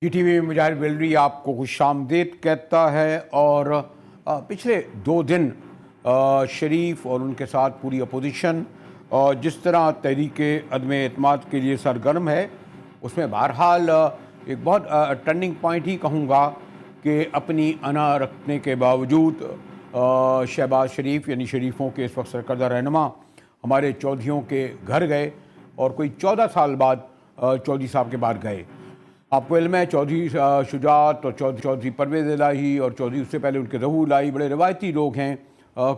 T T V میں مجاہد Valerie آپ کو خوش آمدید کہتا ہے۔ اور پچھلے 2 دن شریف اور ان کے ساتھ پوری اپوزیشن جس طرح تحریک عدم اعتماد کے لیے سرگرم ہے، اس میں بہرحال ایک بہت ٹرننگ پوائنٹ ہی کہوں گا کہ اپنی انا رکھنے کے باوجود شہباز شریف یعنی شریفوں کے اس وقت سرکردہ رہنما ہمارے چودھریوں کے گھر گئے اور کوئی 14 سال بعد چودھری صاحب کے بعد گئے۔ آپ کو علم ہے چودھری شجاعت اور چودھری پرویز الہی اور چودھری اس سے پہلے ان کے ظہور الہی بڑے روایتی لوگ ہیں۔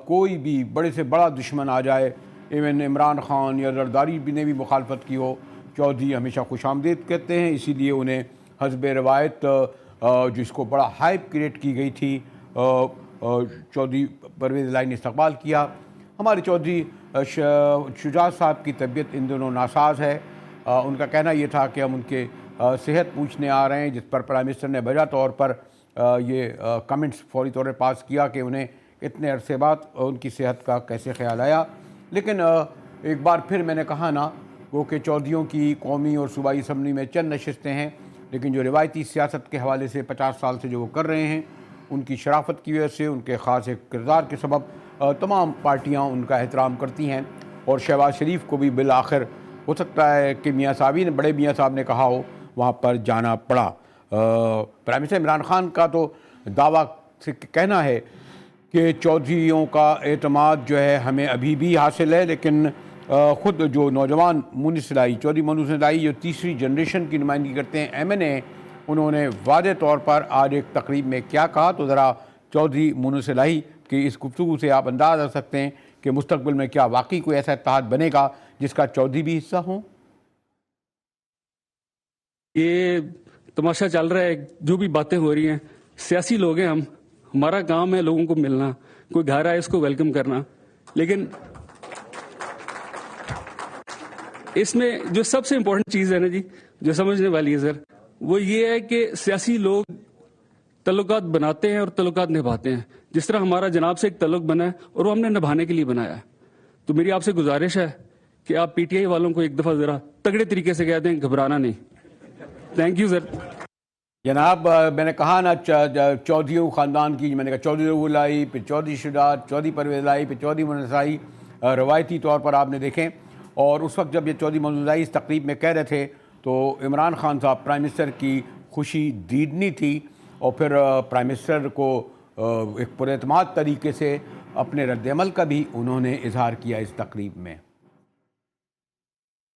کوئی بھی بڑے سے بڑا دشمن آ جائے، ایون عمران خان یا زرداری بھی نے بھی مخالفت کی ہو، چودھری ہمیشہ خوش آمدید کہتے ہیں۔ اسی لیے انہیں حسب روایت جس کو بڑا ہائپ کریٹ کی گئی تھی، چودھری پرویز الہی نے استقبال کیا۔ ہمارے چودھری شجاعت صاحب کی طبیعت ان دنوں ناساز ہے۔ ان کا کہنا یہ تھا کہ ہم ان کے صحت پوچھنے آ رہے ہیں، جس پر پرائم منسٹر نے بجا طور پر یہ کمنٹس فوری طور پر پاس کیا کہ انہیں اتنے عرصے بعد ان کی صحت کا کیسے خیال آیا۔ لیکن ایک بار پھر میں نے کہا نا وہ کہ چودھریوں کی قومی اور صوبائی اسمبلی میں چند نشستیں ہیں، لیکن جو روایتی سیاست کے حوالے سے 50 سال سے جو وہ کر رہے ہیں، ان کی شرافت کی وجہ سے، ان کے خاص ایک کردار کے سبب تمام پارٹیاں ان کا احترام کرتی ہیں۔ اور شہباز شریف کو بھی بالآخر ہو سکتا ہے کہ میاں صاحب نے بڑے میاں صاحب نے کہا ہو، وہاں پر جانا پڑا۔ پرائم منسٹر عمران خان کا تو دعویٰ سے کہنا ہے کہ چودھریوں کا اعتماد جو ہے ہمیں ابھی بھی حاصل ہے، لیکن خود جو نوجوان مونس الہی چودھری مونس الہی جو تیسری جنریشن کی نمائندگی کرتے ہیں MNA، انہوں نے واضح طور پر آج ایک تقریب میں کیا کہا، تو ذرا چودھری مونس الہی کی اس گفتگو سے آپ انداز کر سکتے ہیں کہ مستقبل میں کیا واقعی کوئی ایسا اتحاد بنے گا جس کا چودھری بھی حصہ ہوں۔ یہ تماشا چل رہا ہے، جو بھی باتیں ہو رہی ہیں، سیاسی لوگ ہیں ہمارا کام ہے لوگوں کو ملنا، کوئی گھر آئے اس کو ویلکم کرنا، لیکن اس میں جو سب سے امپورٹنٹ چیز ہے نا جی، جو سمجھنے والی ہے سر، وہ یہ ہے کہ سیاسی لوگ تعلقات بناتے ہیں اور تعلقات نبھاتے ہیں۔ جس طرح ہمارا جناب سے ایک تعلق بنا ہے اور وہ ہم نے نبھانے کے لیے بنایا ہے، تو میری آپ سے گزارش ہے کہ آپ PTI والوں کو ایک دفعہ ذرا تگڑے طریقے سے کہہ دیں، گھبرانا نہیں۔ Thank you sir. جناب میں نے کہا نا چودھریوں خاندان کی، میں نے کہا چودھری ظہور الہی، پھر چودھری شجاعت، چودھری پرویز الہی، پھر چودھری مونس الہی، روایتی طور پر آپ نے دیکھیں۔ اور اس وقت جب یہ چودھری مونس الہی اس تقریب میں کہہ رہے تھے تو عمران خان صاحب پرائم منسٹر کی خوشی دیدنی تھی، اور پھر پرائم منسٹر کو ایک پر اعتماد طریقے سے اپنے رد عمل کا بھی انہوں نے اظہار کیا اس تقریب میں۔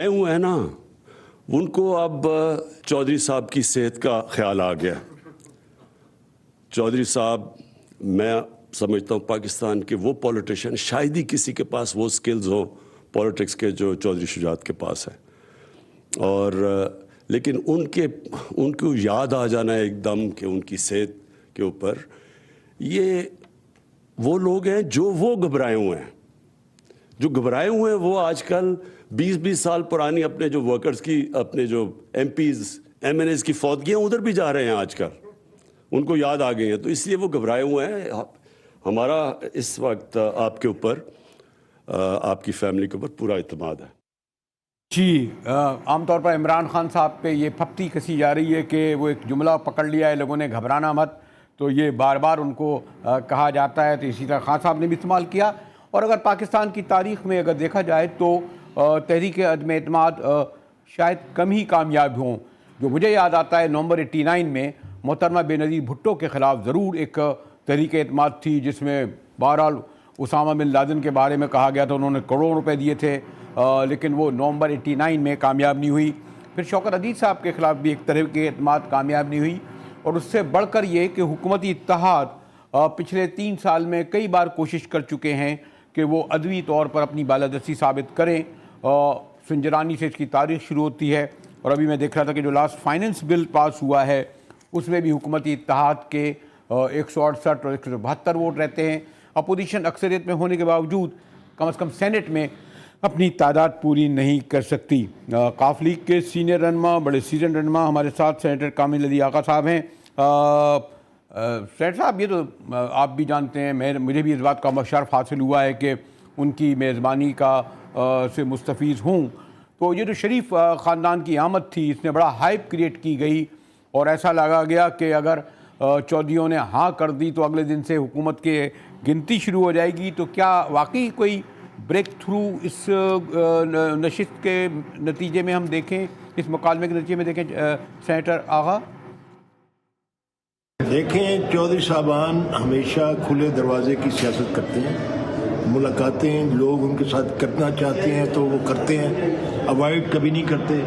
ہے نا ان کو اب چودھری صاحب کی صحت کا خیال آ گیا۔ چودھری صاحب میں سمجھتا ہوں پاکستان کے وہ پولیٹیشین شاید ہی کسی کے پاس وہ سکلز ہوں پولیٹکس کے جو چودھری شجاعت کے پاس ہے، اور لیکن ان کو یاد آ جانا ہے ایک دم کہ ان کی صحت کے اوپر، یہ وہ لوگ ہیں جو وہ گھبرائے ہوئے ہیں، جو گھبرائے ہوئے ہیں وہ آج کل 20 سال پرانی اپنے جو ورکرز کی، اپنے جو MPs MNAs کی فوتگیاں ادھر بھی جا رہے ہیں آج کل، ان کو یاد آ گئی ہیں، تو اس لیے وہ گھبرائے ہوئے ہیں۔ ہمارا اس وقت آپ کے اوپر، آپ کی فیملی کے اوپر پورا اعتماد ہے۔ جی، عام طور پر عمران خان صاحب پہ یہ پھپتی کسی جا رہی ہے کہ وہ ایک جملہ پکڑ لیا ہے لوگوں نے، گھبرانا مت، تو یہ بار بار ان کو کہا جاتا ہے، تو اسی طرح خان صاحب نے بھی استعمال کیا۔ اور اگر پاکستان کی تاریخ میں اگر دیکھا جائے تو تحریک عدم اعتماد شاید کم ہی کامیاب ہوں۔ جو مجھے یاد آتا ہے نومبر 89 میں محترمہ بے نظیر بھٹو کے خلاف ضرور ایک تحریک اعتماد تھی، جس میں بہرحال اسامہ بن لادن کے بارے میں کہا گیا تھا، انہوں نے کروڑوں روپے دیے تھے، لیکن وہ نومبر 89 میں کامیاب نہیں ہوئی۔ پھر شوکت عزیز صاحب کے خلاف بھی ایک تحریک اعتماد کامیاب نہیں ہوئی، اور اس سے بڑھ کر یہ کہ حکومتی اتحاد پچھلے 3 سال میں کئی بار کوشش کر چکے ہیں کہ وہ عدوی طور پر اپنی بالادستی ثابت کریں۔ سنجرانی سے اس کی تاریخ شروع ہوتی ہے، اور ابھی میں دیکھ رہا تھا کہ جو لاسٹ فائننس بل پاس ہوا ہے اس میں بھی حکومتی اتحاد کے 168 اور 172 ووٹ رہتے ہیں۔ اپوزیشن اکثریت میں ہونے کے باوجود کم از کم سینٹ میں اپنی تعداد پوری نہیں کر سکتی۔ قاف لیگ کے سینئر رہنما، بڑے سیزن رہنما ہمارے ساتھ سینیٹر کامل علی آقا صاحب ہیں۔ سینیٹر صاحب، یہ تو آپ بھی جانتے ہیں، مجھے بھی اس بات کا شرف حاصل ہوا ہے کہ ان کی میزبانی کا سے مستفیض ہوں، تو یہ جو شریف خاندان کی آمد تھی، اس نے بڑا ہائپ کریٹ کی گئی، اور ایسا لگا گیا کہ اگر چودھریوں نے ہاں کر دی تو اگلے دن سے حکومت کی گنتی شروع ہو جائے گی. تو کیا واقعی کوئی بریک تھرو اس نشست کے نتیجے میں ہم دیکھیں, اس مکالمے کے نتیجے میں دیکھیں سینیٹر آغا؟ دیکھیں, چودھری صاحبان ہمیشہ کھلے دروازے کی سیاست کرتے ہیں. ملاقاتیں لوگ ان کے ساتھ کرنا چاہتے ہیں تو وہ کرتے ہیں, اوائڈ کبھی نہیں کرتے.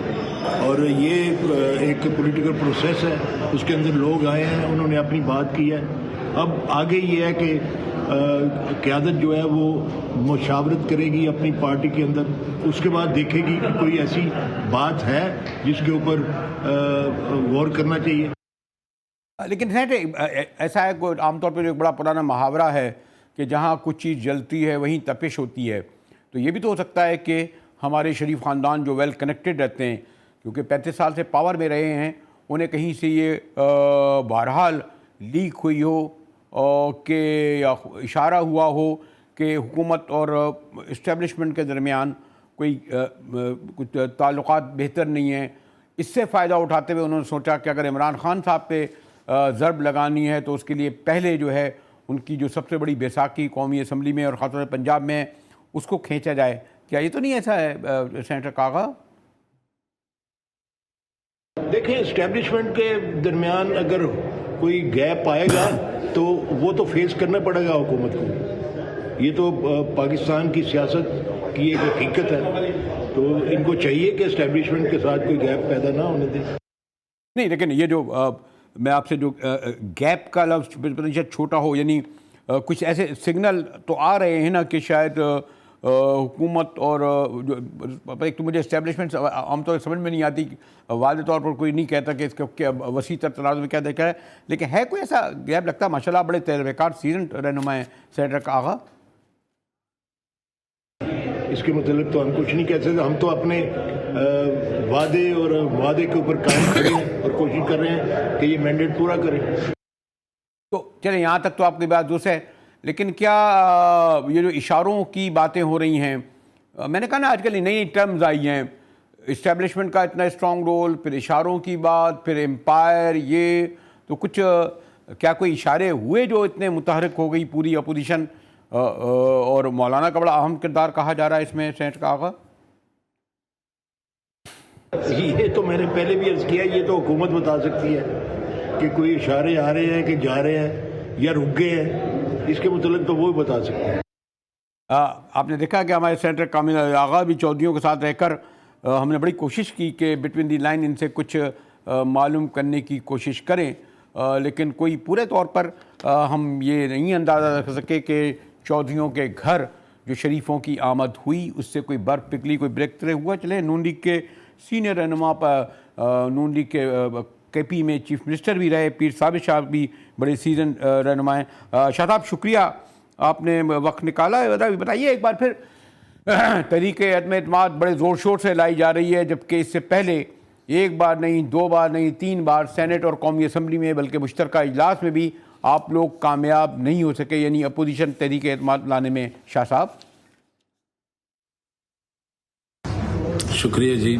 اور یہ ایک پولیٹیکل پروسیس ہے, اس کے اندر لوگ آئے ہیں, انہوں نے اپنی بات کی ہے. اب آگے یہ ہے کہ قیادت جو ہے وہ مشاورت کرے گی اپنی پارٹی کے اندر, اس کے بعد دیکھے گی کہ کوئی ایسی بات ہے جس کے اوپر غور کرنا چاہیے. لیکن ایسا ہے کہ عام طور پہ جو ایک بڑا پرانا محاورہ ہے کہ جہاں کچھ چیز جلتی ہے وہیں تپش ہوتی ہے, تو یہ بھی تو ہو سکتا ہے کہ ہمارے شریف خاندان جو ویل کنیکٹڈ رہتے ہیں, کیونکہ 35 سال سے پاور میں رہے ہیں, انہیں کہیں سے یہ بہرحال لیک ہوئی ہو کہ یا اشارہ ہوا ہو کہ حکومت اور اسٹیبلشمنٹ کے درمیان کوئی کچھ تعلقات بہتر نہیں ہیں. اس سے فائدہ اٹھاتے ہوئے انہوں نے سوچا کہ اگر عمران خان صاحب پہ ضرب لگانی ہے تو اس کے لیے پہلے جو ہے ان کی جو سب سے بڑی بیساکھی قومی اسمبلی میں اور خاص طور سے پنجاب میں اس کو کھینچا جائے. کیا یہ تو نہیں ایسا ہے سینیٹر کاغا؟ دیکھیں, اسٹیبلشمنٹ کے درمیان اگر کوئی گیپ آئے گا تو وہ تو فیس کرنا پڑے گا حکومت کو. یہ تو پاکستان کی سیاست کی ایک حقیقت ہے, تو ان کو چاہیے کہ اسٹیبلشمنٹ کے ساتھ کوئی گیپ پیدا نہ ہونے دیں. نہیں, لیکن یہ جو میں آپ سے جو گیپ کا لفظ شاید چھوٹا ہو, یعنی کچھ ایسے سگنل تو آ رہے ہیں نا کہ شاید حکومت اور ایک تو مجھے اسٹیبلشمنٹ عام طور سے سمجھ میں نہیں آتی, واضح طور پر کوئی نہیں کہتا کہ اس کا وسیع تر تناظر میں کیا دیکھا ہے, لیکن ہے کوئی ایسا گیپ لگتا ہے؟ ماشاء اللہ بڑے تجربہ کار سیزنڈ رہنما ہیں سینیٹر آغا. اس کے متعلق تو ہم کچھ نہیں کہہ سکتے. ہم تو اپنے وعدے اور وعدے کے اوپر قائم کھڑے ہیں اور کوشش کر رہے ہیں کہ یہ مینڈیٹ پورا کریں. تو چلیں, یہاں تک تو آپ کی بات درست ہے, لیکن کیا یہ جو اشاروں کی باتیں ہو رہی ہیں, میں نے کہا نا آج کل نئی نئی ٹرمز آئی ہیں, اسٹیبلشمنٹ کا اتنا اسٹرانگ رول, پھر اشاروں کی بات, پھر امپائر, یہ تو کچھ کیا کوئی اشارے ہوئے جو اتنے متحرک ہو گئی پوری اپوزیشن, اور مولانا کا بڑا اہم کردار کہا جا رہا ہے اس میں سینیٹر کا آغا؟ یہ تو میں نے پہلے بھی عرض کیا, یہ تو حکومت بتا سکتی ہے کہ کوئی اشارے آ رہے ہیں کہ جا رہے ہیں یا رک گئے ہیں. اس کے متعلق تو وہ بتا سکتے ہیں. آپ نے دیکھا کہ ہمارے سینیٹر کامل آغا بھی چودھریوں کے ساتھ رہ کر ہم نے بڑی کوشش کی کہ بٹوین دی لائن ان سے کچھ معلوم کرنے کی کوشش کریں, لیکن کوئی پورے طور پر ہم یہ نہیں اندازہ رکھ سکے کہ چودھریوں کے گھر جو شریفوں کی آمد ہوئی اس سے کوئی برف پگھلی, کوئی بریک تھرو ہوا. چلے, نون لیگ کے سینئر رہنما نون لیگ کے کے پی میں چیف منسٹر بھی رہے, پیر ثابت شاہ بھی بڑے سیزن رہنما ہیں. شاہ صاحب شکریہ, آپ نے وقت نکالا. بتائیے ایک بار پھر, تحریک عدم اعتماد بڑے زور شور سے لائی جا رہی ہے, جبکہ اس سے پہلے ایک بار نہیں, 2 بار نہیں, 3 بار سینٹ اور قومی اسمبلی میں بلکہ مشترکہ اجلاس میں بھی آپ لوگ کامیاب نہیں ہو سکے, یعنی اپوزیشن تحریک اعتماد لانے میں. شاہ صاحب شکریہ جی.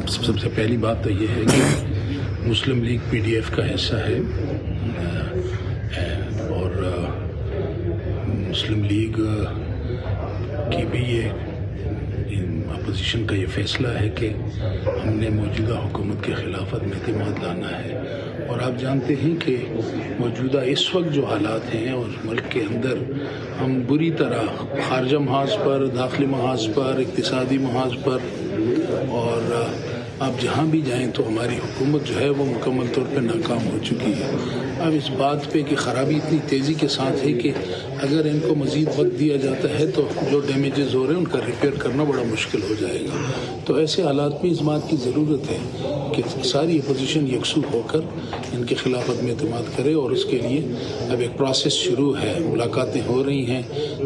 سب سے پہلی بات تو یہ ہے کہ مسلم لیگ پی ڈی ایف کا حصہ ہے, اور مسلم لیگ کی بھی یہ اپوزیشن کا یہ فیصلہ ہے کہ ہم نے موجودہ حکومت کے خلاف عدم اعتماد لانا ہے. اور آپ جانتے ہیں کہ موجودہ اس وقت جو حالات ہیں اور ملک کے اندر ہم بری طرح خارجہ محاذ پر, داخلی محاذ پر, اقتصادی محاذ پر, اور آپ جہاں بھی جائیں تو ہماری حکومت جو ہے وہ مکمل طور پہ ناکام ہو چکی ہے. اب اس بات پہ کہ خرابی اتنی تیزی کے ساتھ ہے کہ اگر ان کو مزید وقت دیا جاتا ہے تو جو ڈیمیجز ہو رہے ہیں ان کا ریپیئر کرنا بڑا مشکل ہو جائے گا. تو ایسے حالات میں اس بات کی ضرورت ہے کہ ساری اپوزیشن یکسو ہو کر ان کے خلاف عدم اعتماد کرے, اور اس کے لیے اب ایک پروسیس شروع ہے, ملاقاتیں ہو رہی ہیں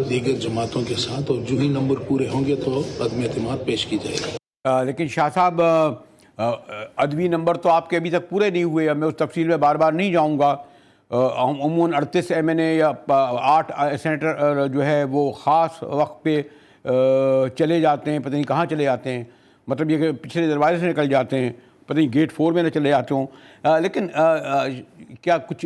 دیگر جماعتوں کے ساتھ, اور جو ہی نمبر پورے ہوں گے تو عدم اعتماد پیش کی جائے گی. لیکن شاہ صاحب عدوی نمبر تو آپ کے ابھی تک پورے نہیں ہوئے. اب میں اس تفصیل میں بار بار نہیں جاؤں گا. عموماً 38 ایم این اے یا 8 سینیٹر جو ہے وہ خاص وقت پہ چلے جاتے ہیں, پتہ نہیں کہاں چلے جاتے ہیں, مطلب یہ کہ پچھلے دروازے سے نکل جاتے ہیں. پتہ نہیں گیٹ 4 میں نہ چلے جاتے ہوں. لیکن کیا کچھ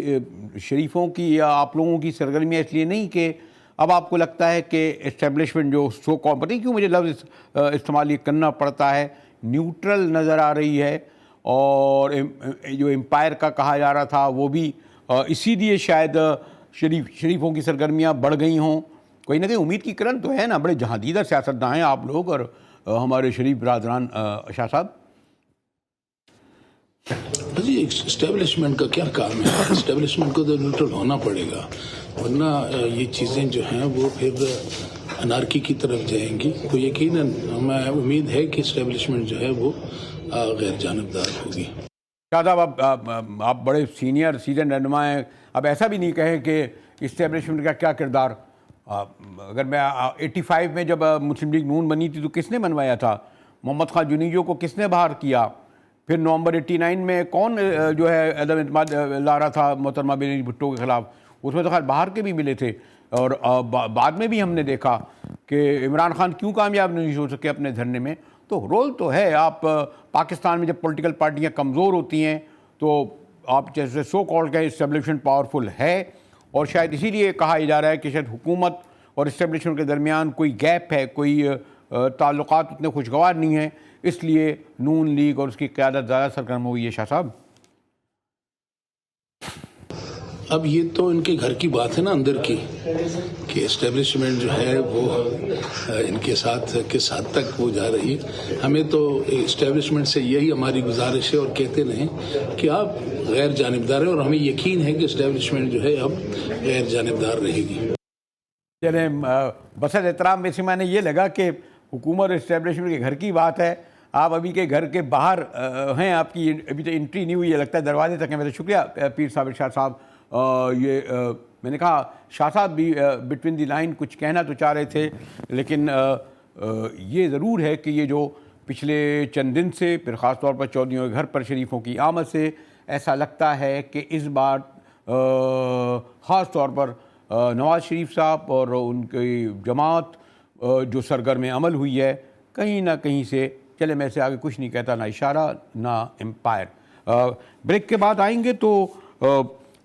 شریفوں کی یا آپ لوگوں کی سرگرمیاں اس لیے نہیں کہ اب آپ کو لگتا ہے کہ اسٹیبلشمنٹ جو سو کال، پتہ نہیں کیوں مجھے لفظ استعمال یہ کرنا پڑتا ہے، نیوٹرل نظر آ رہی ہے، اور جو امپائر کا کہا جا رہا تھا وہ بھی اسی لیے شاید شریفوں کی سرگرمیاں بڑھ گئی ہوں؟ کوئی نہ کوئی امید کی کرن تو ہے نا، بڑے جہاندیدہ سیاستداں ہیں آپ لوگ اور ہمارے شریف برادران. شاہ صاحب جی، اسٹیبلشمنٹ کا کیا کام ہے؟ اسٹیبلشمنٹ کو تو نیوٹرل ہونا پڑے گا، ورنہ یہ چیزیں جو ہیں وہ پھر انارکی کی طرف جائیں گی. تو یقیناً ہمیں امید ہے کہ اسٹیبلشمنٹ جو ہے وہ غیر جانبدار ہوگی. شاہ صاحب آپ بڑے سینئر سیزن رہنما ہیں، اب ایسا بھی نہیں کہیں کہ اسٹیبلشمنٹ کا کیا کردار. اگر میں 85 میں جب مسلم لیگ نون بنی تھی تو کس نے بنوایا تھا؟ محمد خان جنیجو کو کس نے باہر کیا؟ پھر نومبر 89 میں کون جو ہے عدم اعتماد لا رہا تھا محترمہ بینظیر بھٹو کے خلاف؟ اس میں تو خیر باہر کے بھی ملے تھے. اور بعد میں بھی ہم نے دیکھا کہ عمران خان کیوں کامیاب نہیں ہو سکے اپنے دھرنے میں. تو رول تو ہے. آپ پاکستان میں جب پولیٹیکل پارٹیاں کمزور ہوتی ہیں تو آپ جیسے سو کال کا اسٹیبلشمنٹ پاورفل ہے، اور شاید اسی لیے کہا جا رہا ہے کہ شاید حکومت اور اسٹیبلشمنٹ کے درمیان کوئی گیپ ہے، کوئی تعلقات اتنے خوشگوار نہیں ہیں، اس لیے نون لیگ اور اس کی قیادت زیادہ سرگرم ہوئی ہے. شاہ صاحب اب یہ تو ان کے گھر کی بات ہے نا، اندر کی، کہ اسٹیبلشمنٹ جو ہے وہ ان کے ساتھ کس حد تک وہ جا رہی ہے. ہمیں تو اسٹیبلشمنٹ سے یہی ہماری گزارش ہے اور کہتے رہیں کہ آپ غیر جانبدار ہیں، اور ہمیں یقین ہے کہ اسٹیبلشمنٹ جو ہے اب غیر جانبدار رہے گی. چلیں بسط احترام میں سے میں نے یہ لگا کہ حکومت اور اسٹیبلشمنٹ کے گھر کی بات ہے، آپ ابھی کے گھر کے باہر ہیں، آپ کی ابھی تو انٹری نہیں ہوئی ہے، لگتا ہے دروازے تک ہیں. میں تو شکریہ پیر صاحب شاہ صاحب. یہ میں نے کہا شاہ صاحب بھی بٹوین دی لائن کچھ کہنا تو چاہ رہے تھے، لیکن یہ ضرور ہے کہ یہ جو پچھلے چند دن سے پھر خاص طور پر چودھریوں کے گھر پر شریفوں کی آمد سے ایسا لگتا ہے کہ اس بار خاص طور پر نواز شریف صاحب اور ان کی جماعت جو سرگرم عمل ہوئی ہے، کہیں نہ کہیں سے، چلے میں سے آگے کچھ نہیں کہتا، نہ اشارہ نہ امپائر. بریک کے بعد آئیں گے تو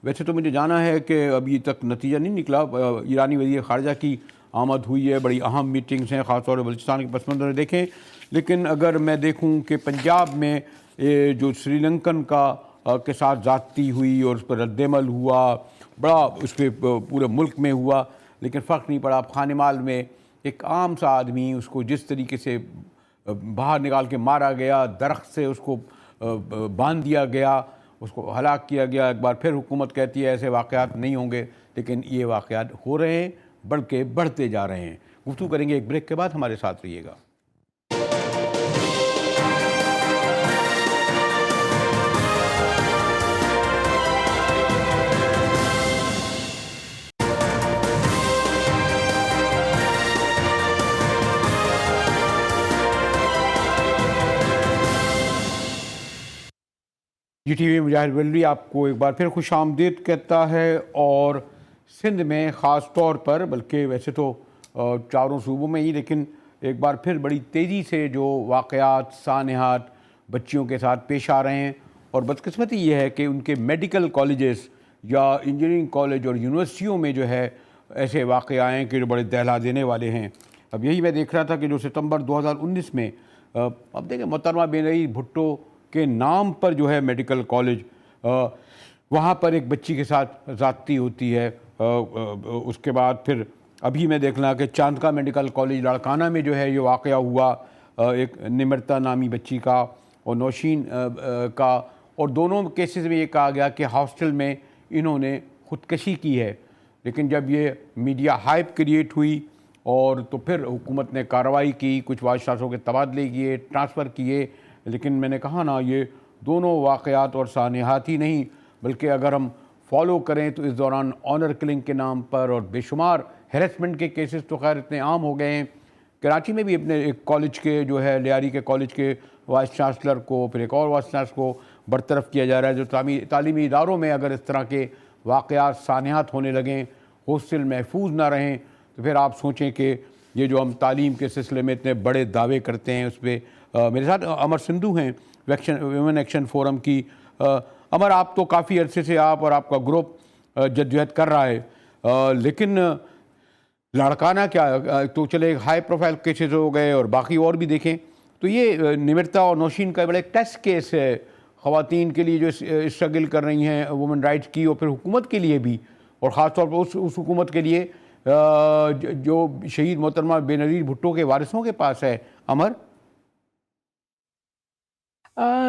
ویسے تو مجھے جانا ہے کہ ابھی تک نتیجہ نہیں نکلا. ایرانی وزیر خارجہ کی آمد ہوئی ہے، بڑی اہم میٹنگز ہیں، خاص طور پر بلوچستان کے پس منظر دیکھیں. لیکن اگر میں دیکھوں کہ پنجاب میں جو سری لنکن کے ساتھ زیادتی ہوئی اور اس پر رد عمل ہوا، بڑا اس پہ پورے ملک میں ہوا، لیکن فرق نہیں پڑا. خان مال میں ایک عام سا آدمی، اس کو جس طریقے سے باہر نکال کے مارا گیا، درخت سے اس کو باندھ دیا گیا، اس کو ہلاک کیا گیا. ایک بار پھر حکومت کہتی ہے ایسے واقعات نہیں ہوں گے، لیکن یہ واقعات ہو رہے ہیں، بلکہ بڑھتے جا رہے ہیں. گفتگو کریں گے ایک بریک کے بعد، ہمارے ساتھ رہیے گا. جی ٹی وی مجاہد ویلوی آپ کو ایک بار پھر خوش آمدید کہتا ہے. اور سندھ میں خاص طور پر، بلکہ ویسے تو چاروں صوبوں میں ہی، لیکن ایک بار پھر بڑی تیزی سے جو واقعات سانحات بچیوں کے ساتھ پیش آ رہے ہیں. اور بدقسمتی یہ ہے کہ ان کے میڈیکل کالجز یا انجینئرنگ کالج اور یونیورسٹیوں میں جو ہے ایسے واقعے آئے ہیں کہ جو بڑے دہلا دینے والے ہیں. اب یہی میں دیکھ رہا تھا کہ جو ستمبر 2019 میں، اب دیکھیں محترمہ بینظیر بھٹو کے نام پر جو ہے میڈیکل کالج، وہاں پر ایک بچی کے ساتھ زیادتی ہوتی ہے. اس کے بعد پھر ابھی میں دیکھ رہا کہ چاند کا میڈیکل کالج لاڑکانہ میں جو ہے یہ واقعہ ہوا، ایک نمرتا نامی بچی کا اور نوشین کا. اور دونوں کیسز میں یہ کہا گیا کہ ہاسٹل میں انہوں نے خودکشی کی ہے. لیکن جب یہ میڈیا ہائپ کریٹ ہوئی اور تو پھر حکومت نے کارروائی کی، کچھ وائس چانسلروں کے تبادلے کیے، ٹرانسفر کیے. لیکن میں نے کہا نا، یہ دونوں واقعات اور سانحات ہی نہیں، بلکہ اگر ہم فالو کریں تو اس دوران آنر کلنگ کے نام پر اور بے شمار ہیرسمنٹ کے کیسز تو خیر اتنے عام ہو گئے ہیں. کراچی میں بھی اپنے ایک کالج کے جو ہے لیاری کے کالج کے وائس چانسلر کو، پھر ایک اور وائس چانسلر کو برطرف کیا جا رہا ہے. جو تعلیمی اداروں میں اگر اس طرح کے واقعات سانحات ہونے لگیں، ہاسٹل محفوظ نہ رہیں، تو پھر آپ سوچیں کہ یہ جو ہم تعلیم کے سلسلے میں اتنے بڑے دعوے کرتے ہیں اس پہ. میرے ساتھ امر سندھو ہیں ویمن ایکشن فورم کی. عمر, آپ تو کافی عرصے سے آپ اور آپ کا گروپ جدوجہد کر رہا ہے, لیکن لاڑکانہ کیا تو چلے ہائی پروفائل کیسز ہو گئے اور باقی اور بھی دیکھیں تو یہ نمرتا اور نوشین کا بڑا ایک ٹیسٹ کیس ہے خواتین کے لیے جو اسٹرگل کر رہی ہیں وومن رائٹس کی, اور پھر حکومت کے لیے بھی, اور خاص طور پر اس حکومت کے لیے جو شہید محترمہ بے نظیر بھٹو کے وارثوں کے پاس ہے. عمر,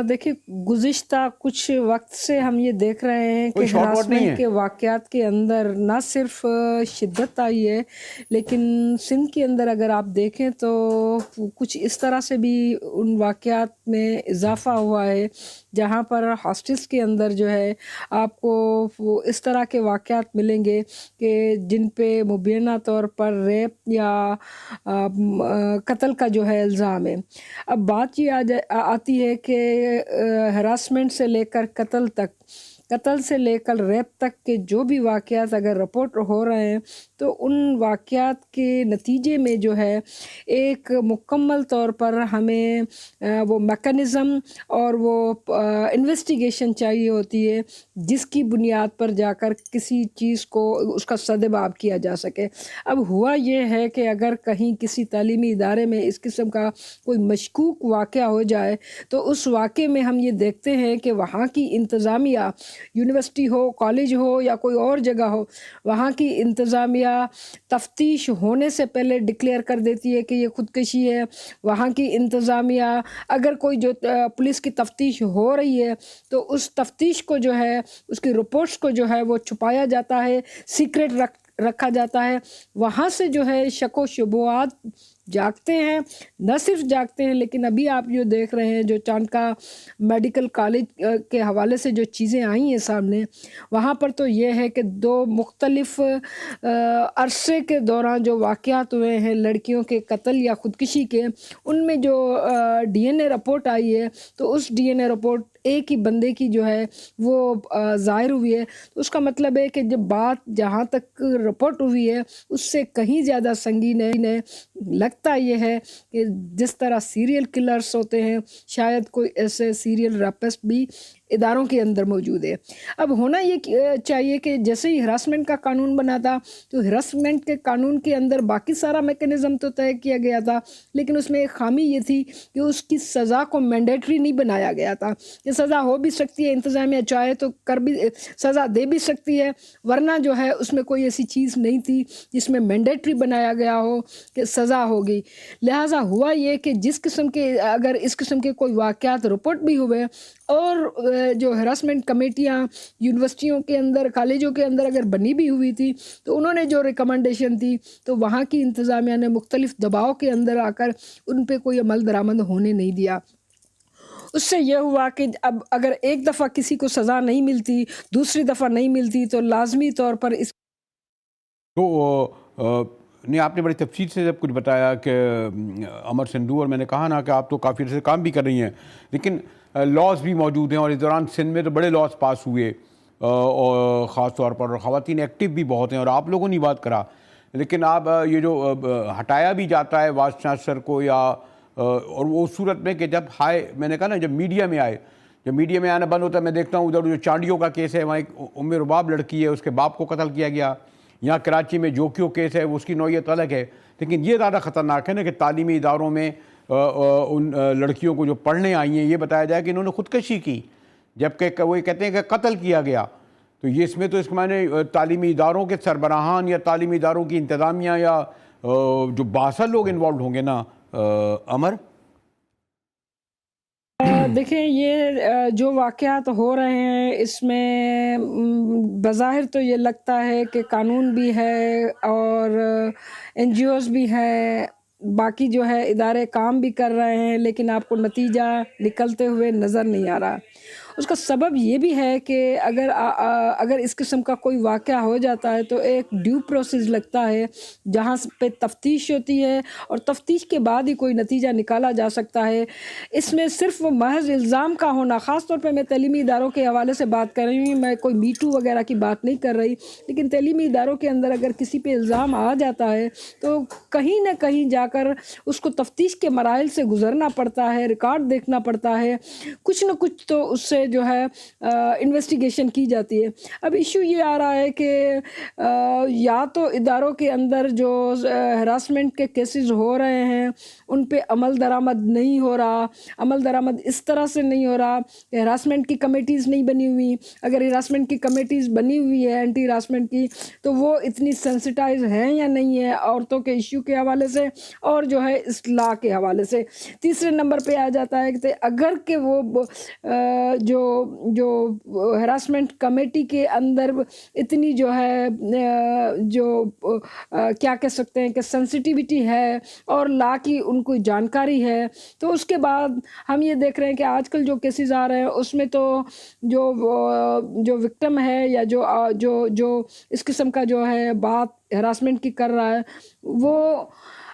دیکھیے گزشتہ کچھ وقت سے ہم یہ دیکھ رہے ہیں کہ ہراسمنٹ کے واقعات کے اندر نہ صرف شدت آئی ہے, لیکن سندھ کے اندر اگر آپ دیکھیں تو کچھ اس طرح سے بھی ان واقعات میں اضافہ ہوا ہے جہاں پر ہاسٹلس کے اندر جو ہے آپ کو اس طرح کے واقعات ملیں گے کہ جن پہ مبینہ طور پر ریپ یا قتل کا جو ہے الزام ہے. اب بات یہ آتی ہے کہ ہراسمنٹ سے لے کر قتل تک, قتل سے لے کر ریپ تک کے جو بھی واقعات اگر رپورٹ ہو رہے ہیں تو ان واقعات کے نتیجے میں جو ہے ایک مکمل طور پر ہمیں وہ میکانزم اور وہ انویسٹیگیشن چاہیے ہوتی ہے جس کی بنیاد پر جا کر کسی چیز کو اس کا سدباب کیا جا سکے. اب ہوا یہ ہے کہ اگر کہیں کسی تعلیمی ادارے میں اس قسم کا کوئی مشکوک واقعہ ہو جائے تو اس واقعے میں ہم یہ دیکھتے ہیں کہ وہاں کی انتظامیہ, یونیورسٹی ہو, کالج ہو یا کوئی اور جگہ ہو, وہاں کی انتظامیہ تفتیش ہونے سے پہلے ڈکلیئر کر دیتی ہے کہ یہ خودکشی ہے. وہاں کی انتظامیہ اگر کوئی جو پولیس کی تفتیش ہو رہی ہے تو اس تفتیش کو جو ہے, اس کی رپورٹس کو جو ہے وہ چھپایا جاتا ہے, سیکریٹ رکھا جاتا ہے. وہاں سے جو ہے شک و شبہات جاگتے ہیں, نہ صرف جاگتے ہیں لیکن ابھی آپ جو دیکھ رہے ہیں جو چانکا میڈیکل کالج کے حوالے سے جو چیزیں آئی ہیں سامنے, وہاں پر تو یہ ہے کہ 2 مختلف عرصے کے دوران جو واقعات ہوئے ہیں لڑکیوں کے قتل یا خودکشی کے, ان میں جو ڈی این اے رپورٹ آئی ہے تو اس ڈی این اے رپورٹ ایک ہی بندے کی جو ہے وہ ظاہر ہوئی ہے. تو اس کا مطلب ہے کہ جب بات جہاں تک رپورٹ ہوئی ہے اس سے کہیں زیادہ سنگین ہے. لگتا یہ ہے کہ جس طرح سیریل کلرز ہوتے ہیں شاید کوئی ایسے سیریل ریپسٹ بھی اداروں کے اندر موجود ہے. اب ہونا یہ چاہیے کہ جیسے ہی ہراسمنٹ کا قانون بنا تھا تو ہراسمنٹ کے قانون کے اندر باقی سارا میکانزم تو طے کیا گیا تھا, لیکن اس میں ایک خامی یہ تھی کہ اس کی سزا کو مینڈیٹری نہیں بنایا گیا تھا. یہ سزا ہو بھی سکتی ہے, انتظامیہ چاہے تو کر بھی سزا دے بھی سکتی ہے, ورنہ جو ہے اس میں کوئی ایسی چیز نہیں تھی جس میں مینڈیٹری بنایا گیا ہو کہ سزا ہوگی. لہٰذا ہوا یہ کہ جس قسم کے اگر اس قسم کے کوئی واقعات رپورٹ بھی ہوئے اور جو ہراسمنٹ کمیٹیاں یونیورسٹیوں کے اندر, کالجوں کے اندر اگر بنی بھی ہوئی تھی تو انہوں نے جو ریکمنڈیشن تھی تو وہاں کی انتظامیہ نے مختلف دباؤ کے اندر آ کر ان پہ کوئی عمل درآمد ہونے نہیں دیا. اس سے یہ ہوا کہ اب اگر ایک دفعہ کسی کو سزا نہیں ملتی, دوسری دفعہ نہیں ملتی تو لازمی طور پر اس تو نہیں, آپ نے بڑی تفصیل سے سب کچھ بتایا کہ عمر سندھو, اور میں نے کہا نا کہ آپ تو کافی عرصے سے کام بھی کر رہی ہیں, لیکن لاز بھی موجود ہیں اور اس دوران سندھ میں تو بڑے لاز پاس ہوئے اور خاص طور پر خواتین ایکٹیو بھی بہت ہیں اور آپ لوگوں نے بات کرا. لیکن آپ یہ جو ہٹایا بھی جاتا ہے وائس چانسلر کو یا اور وہ صورت میں کہ جب میں نے کہا نا جب میڈیا میں آئے, جب میڈیا میں آنا بند ہوتا ہے, میں دیکھتا ہوں ادھر جو چانڈیوں کا کیس ہے وہاں ایک ام رباب لڑکی ہے, اس کے باپ کو قتل کیا گیا. یہاں کراچی میں جوکیو کیس ہے, اس کی نوعیت الگ ہے, لیکن یہ زیادہ خطرناک ہے نا کہ تعلیمی اداروں میں ان لڑکیوں کو جو پڑھنے آئی ہیں یہ بتایا جائے کہ انہوں نے خودکشی کی جبکہ وہ کہتے ہیں کہ قتل کیا گیا. تو یہ اس میں تو اس کے معنی تعلیمی اداروں کے سربراہان یا تعلیمی اداروں کی انتظامیہ یا جو بااثر لوگ انوالوڈ ہوں گے نا. عمر, دیکھیں یہ جو واقعات ہو رہے ہیں اس میں بظاہر تو یہ لگتا ہے کہ قانون بھی ہے اور این جی اوز بھی ہے, باقی جو ہے ادارے کام بھی کر رہے ہیں, لیکن آپ کو نتیجہ نکلتے ہوئے نظر نہیں آ رہا. اس کا سبب یہ بھی ہے کہ اگر اس قسم کا کوئی واقعہ ہو جاتا ہے تو ایک ڈیو پروسیس لگتا ہے جہاں پہ تفتیش ہوتی ہے اور تفتیش کے بعد ہی کوئی نتیجہ نکالا جا سکتا ہے. اس میں صرف محض الزام کا ہونا، خاص طور پہ میں تعلیمی اداروں کے حوالے سے بات کر رہی ہوں، میں کوئی میٹو وغیرہ کی بات نہیں کر رہی، لیکن تعلیمی اداروں کے اندر اگر کسی پہ الزام آ جاتا ہے تو کہیں نہ کہیں جا کر اس کو تفتیش کے مراحل سے گزرنا پڑتا ہے، ریکارڈ دیکھنا پڑتا ہے، کچھ نہ کچھ تو اس سے جو ہے انویسٹیگیشن کی جاتی ہے. اب ایشو یہ آ رہا ہے کہ یا تو اداروں کے اندر جو ہراسمنٹ کے کیسز ہو رہے ہیں ان پہ عمل درآمد نہیں ہو رہا. عمل درآمد اس طرح سے نہیں ہو رہا کہ ہراسمنٹ کی کمیٹیز نہیں بنی ہوئی. اگر ہراسمنٹ کی کمیٹیز بنی ہوئی ہے اینٹی ہراسمنٹ کی تو وہ اتنی سینسٹائز ہیں یا نہیں ہے عورتوں کے ایشو کے حوالے سے اور جو ہے اصلاح کے حوالے سے. تیسرے نمبر پہ آ جاتا ہے کہ اگر کہ وہ جو ہراسمنٹ کمیٹی کے اندر اتنی جو ہے جو کیا کہہ سکتے ہیں کہ سینسٹیوٹی ہے اور لا کی ان کو جانکاری ہے، تو اس کے بعد ہم یہ دیکھ رہے ہیں کہ آج کل جو کیسز آ رہے ہیں اس میں تو جو وکٹم ہے یا جو اس قسم کا جو ہے بات ہراسمنٹ کی کر رہا ہے، وہ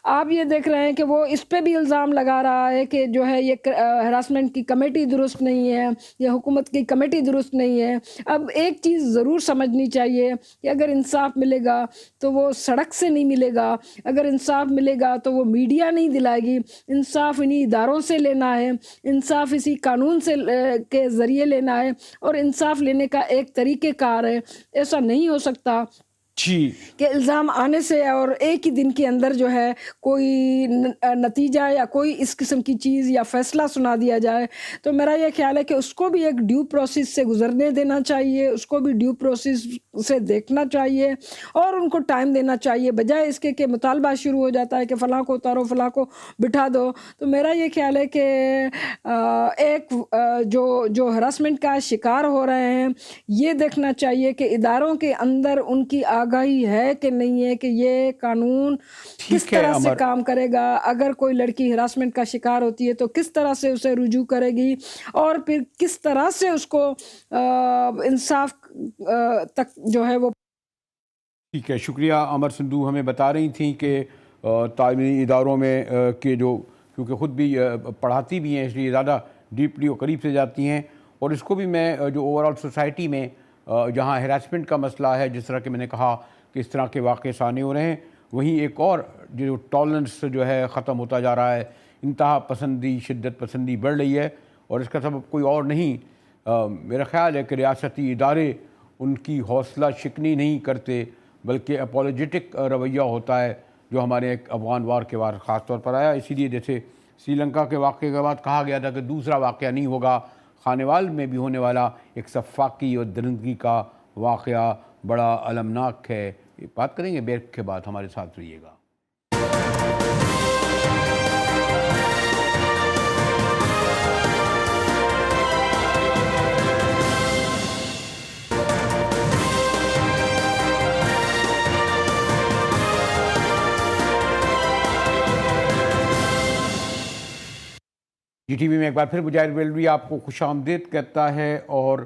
آپ یہ دیکھ رہے ہیں کہ وہ اس پہ بھی الزام لگا رہا ہے کہ جو ہے یہ ہراسمنٹ کی کمیٹی درست نہیں ہے یا حکومت کی کمیٹی درست نہیں ہے. اب ایک چیز ضرور سمجھنی چاہیے کہ اگر انصاف ملے گا تو وہ سڑک سے نہیں ملے گا، اگر انصاف ملے گا تو وہ میڈیا نہیں دلائے گی. انصاف انہی اداروں سے لینا ہے، انصاف اسی قانون سے کے ذریعے لینا ہے، اور انصاف لینے کا ایک طریقہ کار ہے. ایسا نہیں ہو سکتا کہ الزام آنے سے اور ایک ہی دن کے اندر جو ہے کوئی نتیجہ یا کوئی اس قسم کی چیز یا فیصلہ سنا دیا جائے. تو میرا یہ خیال ہے کہ اس کو بھی ایک ڈیو پروسیس سے گزرنے دینا چاہیے، اس کو بھی ڈیو پروسیس سے دیکھنا چاہیے اور ان کو ٹائم دینا چاہیے، بجائے اس کے کہ مطالبہ شروع ہو جاتا ہے کہ فلاں کو اتارو، فلاں کو بٹھا دو. تو میرا یہ خیال ہے کہ ایک جو ہراسمنٹ کا شکار ہو رہے ہیں یہ دیکھنا چاہیے کہ اداروں کے اندر ان کی آگاہی ہے کہ نہیں ہے کہ یہ قانون کس طرح سے کام کرے گا. اگر کوئی لڑکی ہراسمنٹ کا شکار ہوتی ہے تو کس طرح سے اسے رجوع کرے گی اور پھر کس طرح سے اس کو انصاف تک جو ہے وہ. ٹھیک ہے، شکریہ. امر سندھو ہمیں بتا رہی تھیں کہ تعلیمی اداروں میں کہ جو کیونکہ خود بھی پڑھاتی بھی ہیں اس لیے زیادہ ڈیپلی اور قریب سے جاتی ہیں، اور اس کو بھی میں جو اوور آل سوسائٹی میں جہاں ہراسمنٹ کا مسئلہ ہے، جس طرح کہ میں نے کہا کہ اس طرح کے واقعے سامنے ہو رہے ہیں، وہیں ایک اور جو ٹالرنس جو ہے ختم ہوتا جا رہا ہے، انتہا پسندی، شدت پسندی بڑھ رہی ہے، اور اس کا سبب کوئی اور نہیں میرا خیال ہے کہ ریاستی ادارے ان کی حوصلہ شکنی نہیں کرتے، بلکہ اپولوجیٹک رویہ ہوتا ہے جو ہمارے ایک افغان وار کے بعد خاص طور پر آیا. اسی لیے جیسے سری لنکا کے واقعے کے بعد کہا گیا تھا کہ دوسرا واقعہ نہیں ہوگا، خانیوال میں بھی ہونے والا ایک سفاکی اور درندگی کا واقعہ بڑا المناک ہے. بات کریں گے بریک کے بعد، ہمارے ساتھ رہیے گا. جی ٹی وی میں ایک بار پھر مجاہد بیلوی آپ کو خوش آمدید کہتا ہے. اور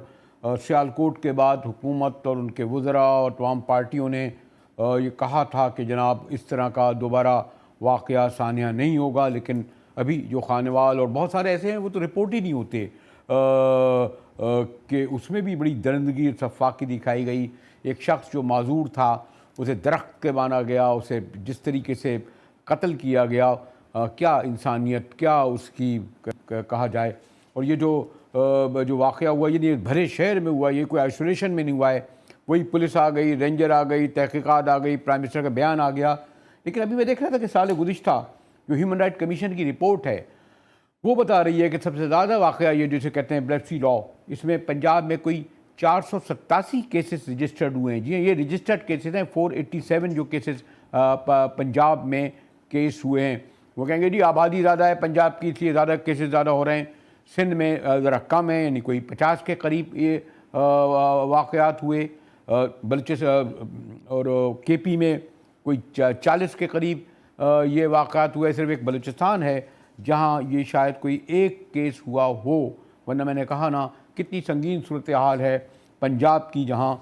سیالکوٹ کے بعد حکومت اور ان کے وزراء اور تمام پارٹیوں نے یہ کہا تھا کہ جناب اس طرح کا دوبارہ واقعہ ثانیہ نہیں ہوگا، لیکن ابھی جو خانیوال اور بہت سارے ایسے ہیں وہ تو رپورٹ ہی نہیں ہوتے کہ اس میں بھی بڑی درندگی اور سفاکی دکھائی گئی. ایک شخص جو معذور تھا اسے درخت کے باندھا گیا، اسے جس طریقے سے قتل کیا گیا، کیا انسانیت، کیا اس کی کہا جائے. اور یہ جو واقعہ ہوا یہ بھرے شہر میں ہوا، یہ کوئی آئسولیشن میں نہیں ہوا ہے. وہی پولیس آ گئی، رینجر آ گئی، تحقیقات آ گئی، پرائم منسٹر کا بیان آ گیا. لیکن ابھی میں دیکھ رہا تھا کہ سال گزشتہ جو ہیومن رائٹ کمیشن کی رپورٹ ہے وہ بتا رہی ہے کہ سب سے زیادہ واقعہ یہ جسے کہتے ہیں بلیپسی لا، اس میں پنجاب میں کوئی 487 کیسز رجسٹرڈ ہوئے ہیں. جی یہ رجسٹرڈ کیسز ہیں، 487 جو کیسز پنجاب میں کیس ہوئے ہیں. وہ کہیں گے جی آبادی زیادہ ہے پنجاب کی اس لیے زیادہ کیسز زیادہ ہو رہے ہیں. سندھ میں ذرا کم ہے، یعنی کوئی 50 کے قریب یہ واقعات ہوئے. اور کے پی میں کوئی 40 کے قریب یہ واقعات ہوئے. صرف ایک بلوچستان ہے جہاں یہ شاید کوئی ایک کیس ہوا ہو، ورنہ میں نے کہا نا کتنی سنگین صورتحال ہے پنجاب کی، جہاں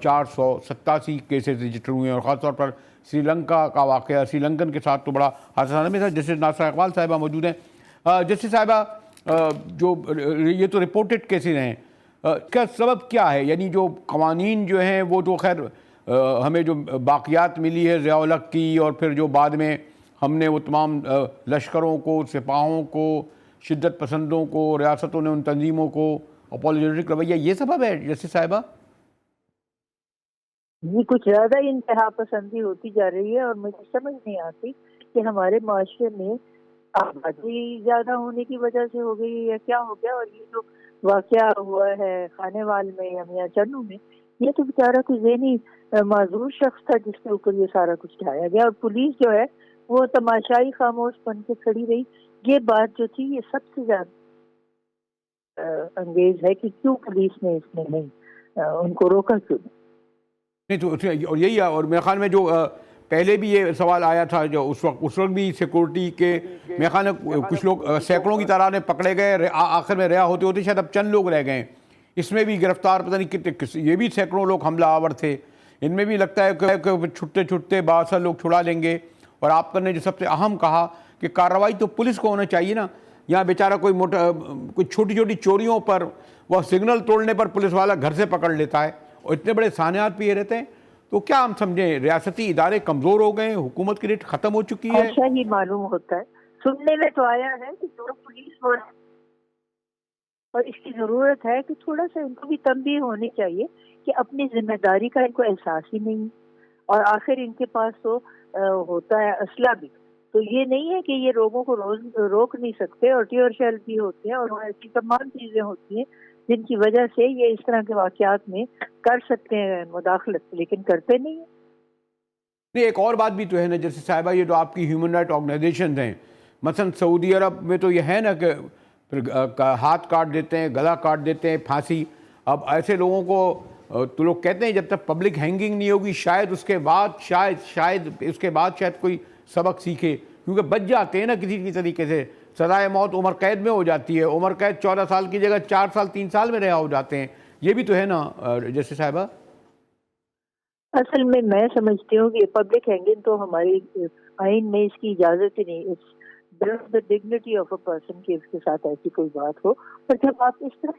487 کیسز رجسٹر ہوئے ہیں، اور خاص طور پر سری لنکا کا واقعہ، سری لنکن کے ساتھ تو بڑا حادثہ میں تھا۔ جسٹس ناصرہ اقبال صاحبہ موجود ہیں۔ جسٹس صاحبہ، جو یہ تو رپورٹڈ کیسز ہیں، اس کا سبب کیا ہے؟ یعنی جو قوانین جو ہیں وہ تو خیر ہمیں جو باقیات ملی ہے ضیاء الحق کی، اور پھر جو بعد میں ہم نے وہ تمام لشکروں کو، سپاہوں کو، شدت پسندوں کو، ریاستوں نے ان تنظیموں کو اپولوجیٹک رویہ، یہ سبب ہے جسٹس صاحبہ؟ یہ کچھ زیادہ انتہا پسندی ہوتی جا رہی ہے، اور مجھے سمجھ نہیں آتی کہ ہمارے معاشرے میں آبادی زیادہ ہونے کی وجہ سے ہو گئی یا کیا ہو گیا۔ اور یہ جو واقعہ ہوا ہے خانے وال میں یا میاں چنو میں، یہ تو بیچارہ کوئی ذہنی معذور شخص تھا جس کے اوپر یہ سارا کچھ ڈھایا گیا، اور پولیس جو ہے وہ تماشائی خاموش بن کے کھڑی رہی۔ یہ بات جو تھی یہ سب سے زیادہ انگیز ہے کہ کیوں پولیس نے اس میں نہیں ان کو روکا، کیوں نہیں تو اور یہی ہے، اور میرے خیال میں جو پہلے بھی یہ سوال آیا تھا، جو اس وقت بھی سیکورٹی کے میرے خیال میں کچھ لوگ سینکڑوں کی تعداد میں پکڑے گئے، آخر میں رہا ہوتے ہوتے شاید اب چند لوگ رہ گئے۔ اس میں بھی گرفتار پتہ نہیں کتنے، یہ بھی سینکڑوں لوگ حملہ آور تھے، ان میں بھی لگتا ہے کہ چھٹتے چھٹتے باثر لوگ چھڑا لیں گے۔ اور آپ نے جو سب سے اہم کہا کہ کارروائی تو پولیس کو ہونا چاہیے نا، یہاں بیچارہ کوئی چھوٹی چھوٹی چوریوں پر، وہ سگنل توڑنے پر پولیس والا گھر سے پکڑ لیتا ہے، اور اتنے بڑے سانحات پہ یہ رہتے ہیں۔ تو کیا ہم سمجھیں ریاستی ادارے کمزور ہو گئے ہیں، حکومت کی ریٹ ختم ہو چکی ہے؟ ایسا ہی معلوم ہوتا ہے۔ سننے میں تو آیا ہے کہ جو پولیس اور اس کی ضرورت ہے کہ تھوڑا سا ان کو بھی تنبیہ ہونی چاہیے کہ اپنی ذمہ داری کا ان کو احساس ہی نہیں، اور آخر ان کے پاس تو ہوتا ہے اسلحہ بھی، تو یہ نہیں ہے کہ یہ لوگوں کو روک نہیں سکتے، اور ٹیئر شیل بھی ہوتے ہیں اور ایسی تمام چیزیں ہوتی ہیں جن کی وجہ سے یہ اس طرح کے واقعات میں کر سکتے ہیں مداخلت، لیکن کرتے نہیں ہیں۔ نہیں، ایک اور بات بھی تو ہے نا جیسے صاحبہ، یہ جو آپ کی ہیومن رائٹ آرگنائزیشنز ہیں، مثلا سعودی عرب میں تو یہ ہے نا کہ ہاتھ کاٹ دیتے ہیں، گلا کاٹ دیتے ہیں، پھانسی۔ اب ایسے لوگوں کو تو لوگ کہتے ہیں جب تک پبلک ہینگنگ نہیں ہوگی شاید اس کے بعد کوئی سبق سیکھے، کیونکہ بچ جاتے ہیں نا کسی بھی طریقے سے۔ سزائے موت عمر قید میں ہو جاتی ہے، عمر قید 14 سال کی جگہ 4 سال 3 سال میں رہا ہو جاتے ہیں، یہ بھی تو ہے نا جیسے صاحبہ؟ اصل میں سمجھتی ہوں کہ پبلک ہینگنگ تو ہماری آئین میں اس کی اجازت ہی نہیں، the dignity of a person کہ اس کے ساتھ ایسی کوئی بات ہو۔ اور جب آپ اس طرح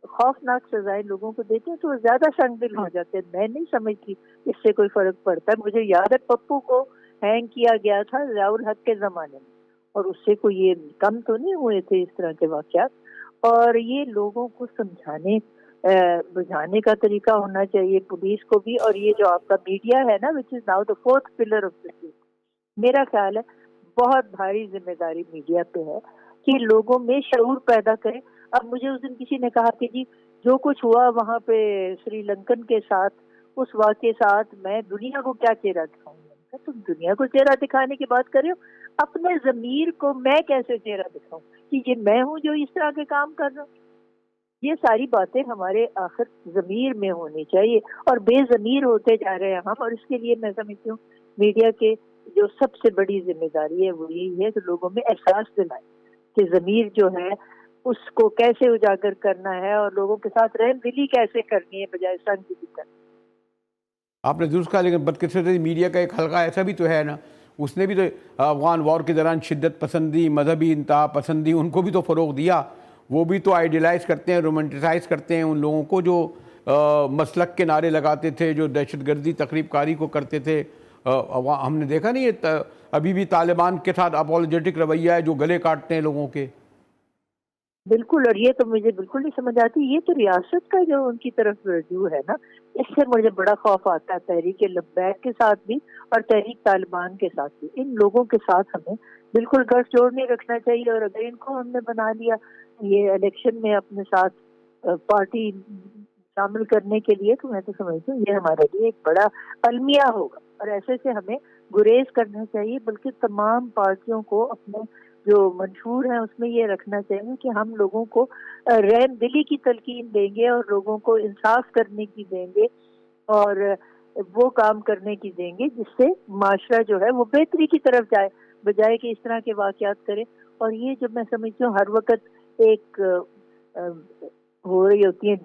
خوفناک سزائیں لوگوں کو دیتے ہیں تو وہ زیادہ سنگ دل ہو جاتے ہیں۔ میں نہیں سمجھتی اس سے کوئی فرق پڑتا ہے۔ مجھے یاد ہے پپو کو ہینگ کیا گیا تھا ضیاء الحق کے زمانے میں، اور اس سے کوئی یہ کم تو نہیں ہوئے تھے اس طرح کے واقعات۔ اور یہ لوگوں کو سمجھانے بجھانے کا طریقہ ہونا چاہیے پولیس کو بھی، اور یہ جو آپ کا میڈیا ہے نا which is now the fourth pillar of the state، میرا خیال ہے بہت بھاری ذمہ داری میڈیا پہ ہے کہ لوگوں میں شعور پیدا کرے۔ اب مجھے اس دن کسی نے کہا کہ جی جو کچھ ہوا وہاں پہ سری لنکن کے ساتھ، اس واقعے ساتھ میں دنیا کو کیا چہرہ دکھاؤں گا؟ تم دنیا کو چہرہ دکھانے کی بات کر رہے ہو، اپنے ضمیر کو میں کیسے چہرہ دکھاؤں کہ یہ میں ہوں جو اس طرح کے کام کر رہا ہوں؟ یہ ساری باتیں ہمارے آخر ضمیر میں ہونی چاہیے، اور بے ضمیر ہوتے جا رہے ہیں ہم، اور اس کے لیے میں سمجھتی ہوں میڈیا کے جو سب سے بڑی ذمہ داری ہے وہ یہی ہے کہ لوگوں میں احساس دلائے کہ ضمیر جو ہے اس کو کیسے اجاگر کرنا ہے، اور لوگوں کے ساتھ رحم دلی کیسے کرنی ہے بجائے سنگ دلی کرنی۔ آپ نے درست کہا، لیکن بدقسمتی میڈیا کا ایک حلقہ ایسا بھی تو ہے نا، اس نے بھی تو افغان وار کے دوران شدت پسندی، مذہبی انتہا پسندی، ان کو بھی تو فروغ دیا۔ وہ بھی تو آئیڈیلائز کرتے ہیں، رومنٹیسائز کرتے ہیں ان لوگوں کو جو مسلک کے نعرے لگاتے تھے، جو دہشت گردی تقریب کاری کو کرتے تھے۔ ہم نے دیکھا نہیں ابھی بھی طالبان کے ساتھ اپولوجیٹک رویہ ہے، جو گلے کاٹتے ہیں لوگوں کے۔ بالکل، اور یہ تو مجھے بالکل نہیں سمجھ آتی، یہ تو ریاست کا جو ان کی طرف رجوع ہے نا، اس سے مجھے بڑا خوف آتا ہے تحریک لبیک کے ساتھ بھی اور تحریک طالبان کے ساتھ بھی۔ ان لوگوں کے ساتھ ہمیں بالکل گٹھ جوڑ نہیں رکھنا چاہیے، اور اگر ان کو ہم نے بنا لیا یہ الیکشن میں اپنے ساتھ پارٹی شامل کرنے کے لیے، تو میں تو سمجھتی ہوں یہ ہمارے لیے ایک بڑا المیہ ہوگا، اور ایسے سے ہمیں گریز کرنا چاہیے، بلکہ تمام پارٹیوں کو اپنے جو منشور ہیں اس میں یہ رکھنا چاہیے کہ ہم لوگوں کو رحم دلی کی تلقین دیں گے، اور لوگوں کو انصاف کرنے کی دیں گے، اور وہ کام کرنے کی دیں گے جس سے معاشرہ جو ہے وہ بہتری کی طرف جائے، بجائے کہ اس طرح کے واقعات کرے۔ اور یہ جو میں سمجھتی ہوں ہر وقت ایک ہو رہی ہوتی ہیں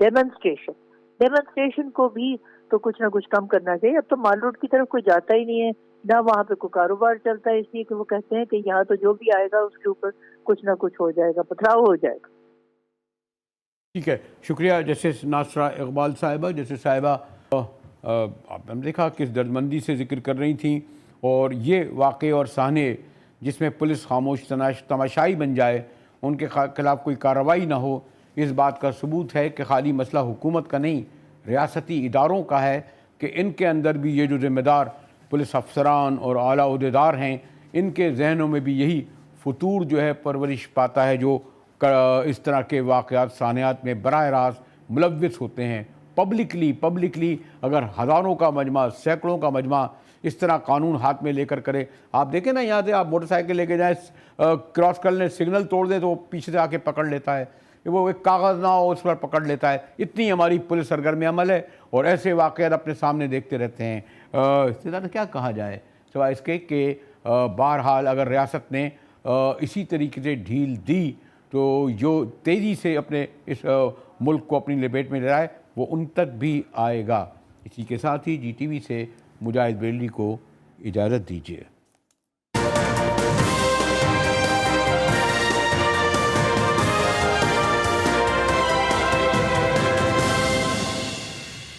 ڈیمونسٹریشن کو بھی تو کچھ نہ کچھ کم کرنا چاہیے. اب تو مال روڈ کی طرف کوئی جاتا ہی نہیں ہے، نہ وہاں پہ کوئی کاروبار چلتا ہے، اس لیے کہ وہ کہتے ہیں کہ یہاں تو جو بھی آئے گا اس کے اوپر کچھ نہ کچھ ہو جائے گا، پتھراؤ ہو جائے گا. ٹھیک ہے، شکریہ جسٹس ناصرہ اقبال صاحبہ. جسٹس صاحبہ آپ نے دیکھا کس دردمندی سے ذکر کر رہی تھیں، اور یہ واقعے اور سہنے جس میں پولیس خاموش تماشائی بن جائے، ان کے خلاف کوئی کارروائی نہ ہو، اس بات کا ثبوت ہے کہ خالی مسئلہ حکومت کا نہیں، ریاستی اداروں کا ہے کہ ان کے اندر بھی یہ جو ذمہ دار پولیس افسران اور اعلیٰ عہدیدار ہیں، ان کے ذہنوں میں بھی یہی فطور جو ہے پرورش پاتا ہے، جو اس طرح کے واقعات سانحات میں براہ راست ملوث ہوتے ہیں. پبلکلی اگر ہزاروں کا مجمع، سینکڑوں کا مجمع اس طرح قانون ہاتھ میں لے کر کرے، آپ دیکھیں نا یہاں سے آپ موٹر سائیکل لے کے جائیں، کراس کر لیں، سگنل توڑ دیں تو وہ پیچھے سے آ کے پکڑ لیتا ہے، وہ ایک کاغذ نہ ہو اس پر پکڑ لیتا ہے. اتنی ہماری پولیس سرگرم عمل ہے، اور ایسے واقعات اپنے سامنے دیکھتے رہتے ہیں. اس سے زیادہ کیا کہا جائے سوائے اس کے کہ بہرحال اگر ریاست نے اسی طریقے سے ڈھیل دی تو جو تیزی سے اپنے اس ملک کو اپنی لپیٹ میں لے رہا ہے وہ ان تک بھی آئے گا. اسی کے ساتھ ہی جی ٹی وی سے مجاہد بریلوی کو اجازت دیجیے.